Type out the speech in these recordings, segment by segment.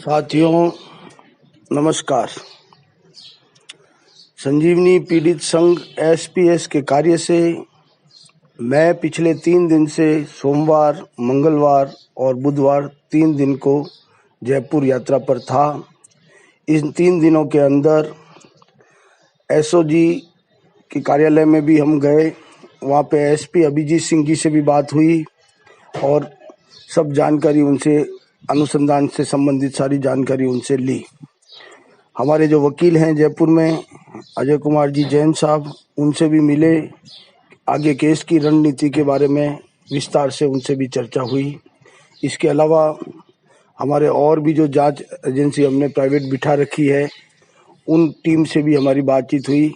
साथियों नमस्कार। संजीवनी पीड़ित संघ एसपीएस के कार्य से मैं पिछले 3 दिन से सोमवार, मंगलवार और बुधवार 3 दिन को जयपुर यात्रा पर था। इन 3 दिनों के अंदर एसओजी के कार्यालय में भी हम गए। वहाँ पे एसपी अभिजीत सिंह जी से भी बात हुई और सब जानकारी उनसे, अनुसंधान से संबंधित सारी जानकारी उनसे ली। हमारे जो वकील हैं जयपुर में, अजय कुमार जी जैन साहब, उनसे भी मिले। आगे केस की रणनीति के बारे में विस्तार से उनसे भी चर्चा हुई। इसके अलावा हमारे और भी जो जांच एजेंसी हमने प्राइवेट बिठा रखी है, उन टीम से भी हमारी बातचीत हुई।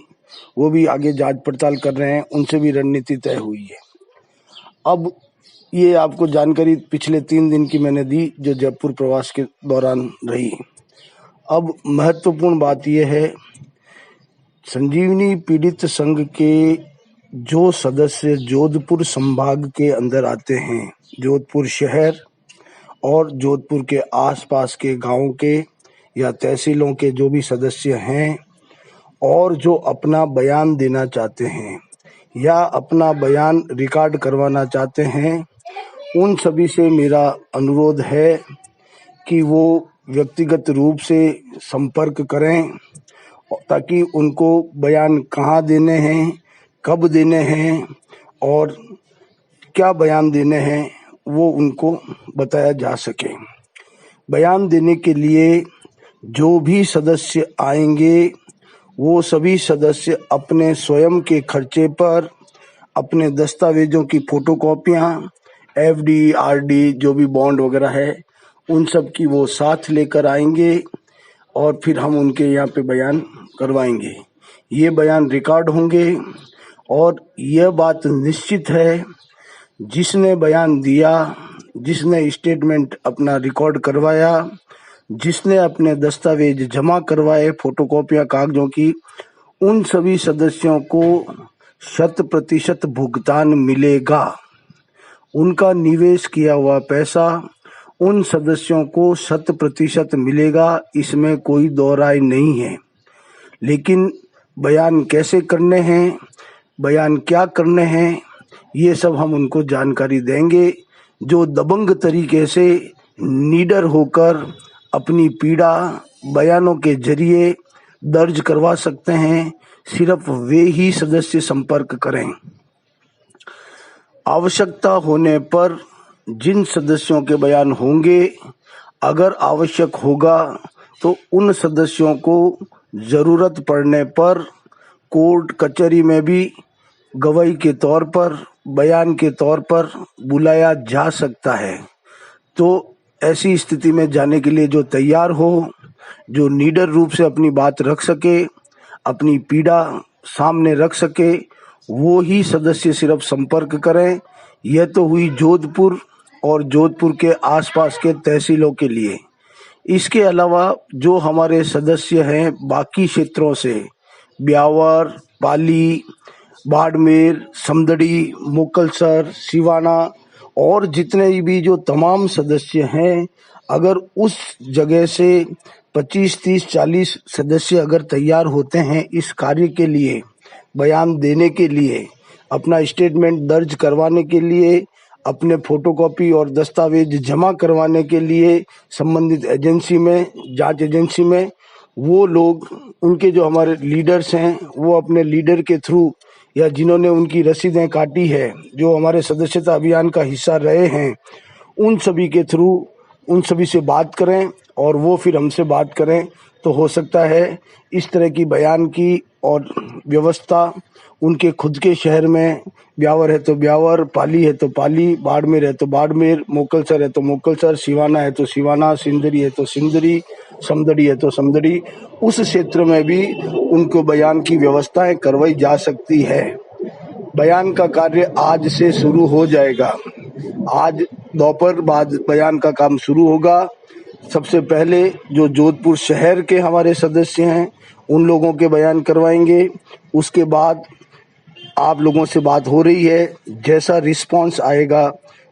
वो भी आगे जांच पड़ताल कर रहे हैं, उनसे भी रणनीति तय हुई है। अब ये आपको जानकारी पिछले 3 दिन की मैंने दी जो जयपुर प्रवास के दौरान रही। अब महत्वपूर्ण बात यह है, संजीवनी पीड़ित संघ के जो सदस्य जोधपुर संभाग के अंदर आते हैं, जोधपुर शहर और जोधपुर के आसपास के गांवों के या तहसीलों के जो भी सदस्य हैं और जो अपना बयान देना चाहते हैं या अपना बयान रिकॉर्ड करवाना चाहते हैं, उन सभी से मेरा अनुरोध है कि वो व्यक्तिगत रूप से संपर्क करें ताकि उनको बयान कहाँ देने हैं, कब देने हैं और क्या बयान देने हैं वो उनको बताया जा सके। बयान देने के लिए जो भी सदस्य आएंगे वो सभी सदस्य अपने स्वयं के खर्चे पर अपने दस्तावेजों की फोटोकॉपियाँ, एफडी, आरडी, जो भी बॉन्ड वगैरह है, उन सब की वो साथ लेकर आएंगे और फिर हम उनके यहाँ पे बयान करवाएंगे। ये बयान रिकॉर्ड होंगे और यह बात निश्चित है, जिसने बयान दिया, जिसने स्टेटमेंट अपना रिकॉर्ड करवाया, जिसने अपने दस्तावेज जमा करवाए, फोटोकॉपियाँ कागजों की, उन सभी सदस्यों को 100% भुगतान मिलेगा। उनका निवेश किया हुआ पैसा उन सदस्यों को 100% मिलेगा, इसमें कोई दो राय नहीं है। लेकिन बयान कैसे करने हैं, बयान क्या करने हैं, ये सब हम उनको जानकारी देंगे। जो दबंग तरीके से निडर होकर अपनी पीड़ा बयानों के जरिए दर्ज करवा सकते हैं, सिर्फ वे ही सदस्य संपर्क करें। आवश्यकता होने पर जिन सदस्यों के बयान होंगे, अगर आवश्यक होगा तो उन सदस्यों को जरूरत पड़ने पर कोर्ट कचहरी में भी गवाही के तौर पर, बयान के तौर पर बुलाया जा सकता है। तो ऐसी स्थिति में जाने के लिए जो तैयार हो, जो निडर रूप से अपनी बात रख सके, अपनी पीड़ा सामने रख सके, वो ही सदस्य सिर्फ संपर्क करें। यह तो हुई जोधपुर और जोधपुर के आसपास के तहसीलों के लिए। इसके अलावा जो हमारे सदस्य हैं बाकी क्षेत्रों से, ब्यावर, पाली, बाड़मेर, समदड़ी, मुकलसर, सिवाना और जितने भी जो तमाम सदस्य हैं, अगर उस जगह से 25, 30, 40 सदस्य अगर तैयार होते हैं इस कार्य के लिए, बयान देने के लिए, अपना स्टेटमेंट दर्ज करवाने के लिए, अपने फोटोकॉपी और दस्तावेज जमा करवाने के लिए संबंधित एजेंसी में, जांच एजेंसी में, वो लोग, उनके जो हमारे लीडर्स हैं, वो अपने लीडर के थ्रू या जिन्होंने उनकी रसीदें काटी है, जो हमारे सदस्यता अभियान का हिस्सा रहे हैं, उन सभी के थ्रू उन सभी से बात करें और वो फिर हमसे बात करें। तो हो सकता है इस तरह की बयान की और व्यवस्था उनके खुद के शहर में, ब्यावर है तो ब्यावर, पाली है तो पाली, बाड़मेर है तो बाड़मेर, मुकलसर है तो मुकलसर, सिवाना है तो सिवाना, सिंदरी है तो सिंदरी, समदड़ी है तो समदड़ी, उस क्षेत्र में भी उनको बयान की व्यवस्थाएं करवाई जा सकती है। बयान का कार्य आज से शुरू हो जाएगा। आज दोपहर बाद बयान का काम शुरू होगा। सबसे पहले जो जोधपुर शहर के हमारे सदस्य हैं उन लोगों के बयान करवाएंगे। उसके बाद आप लोगों से बात हो रही है, जैसा रिस्पांस आएगा,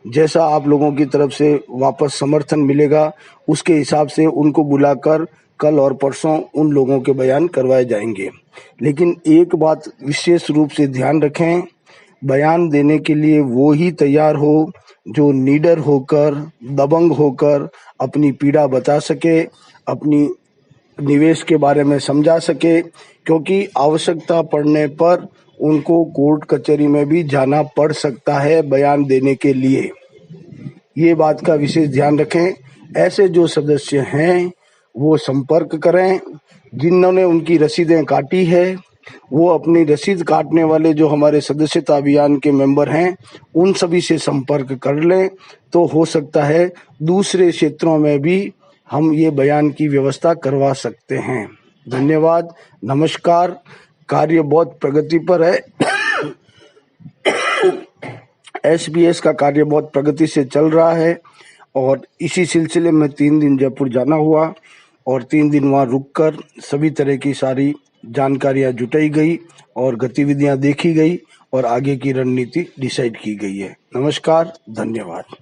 जैसा आप लोगों की तरफ से वापस समर्थन मिलेगा उसके हिसाब से उनको बुलाकर कल और परसों उन लोगों के बयान करवाए जाएंगे। लेकिन एक बात विशेष रूप से ध्यान रखें, बयान देने के लिए वो ही तैयार हो जो निडर होकर, दबंग होकर अपनी पीड़ा बता सके, अपनी निवेश के बारे में समझा सके, क्योंकि आवश्यकता पड़ने पर उनको कोर्ट कचहरी में भी जाना पड़ सकता है बयान देने के लिए। ये बात का विशेष ध्यान रखें। ऐसे जो सदस्य हैं वो संपर्क करें, जिन्होंने उनकी रसीदें काटी है वो अपनी रसीद काटने वाले जो हमारे सदस्यता अभियान के मेंबर हैं उन सभी से संपर्क कर लें, तो हो सकता है दूसरे क्षेत्रों में भी हम ये बयान की व्यवस्था करवा सकते हैं। धन्यवाद, नमस्कार। कार्य बहुत प्रगति पर है। SBS का कार्य बहुत प्रगति से चल रहा है और इसी सिलसिले में 3 दिन जयपुर जाना हुआ और 3 दिन वहाँ रुककर सभी तरह की सारी जानकारियाँ जुटाई गई और गतिविधियाँ देखी गई और आगे की रणनीति डिसाइड की गई है। नमस्कार, धन्यवाद।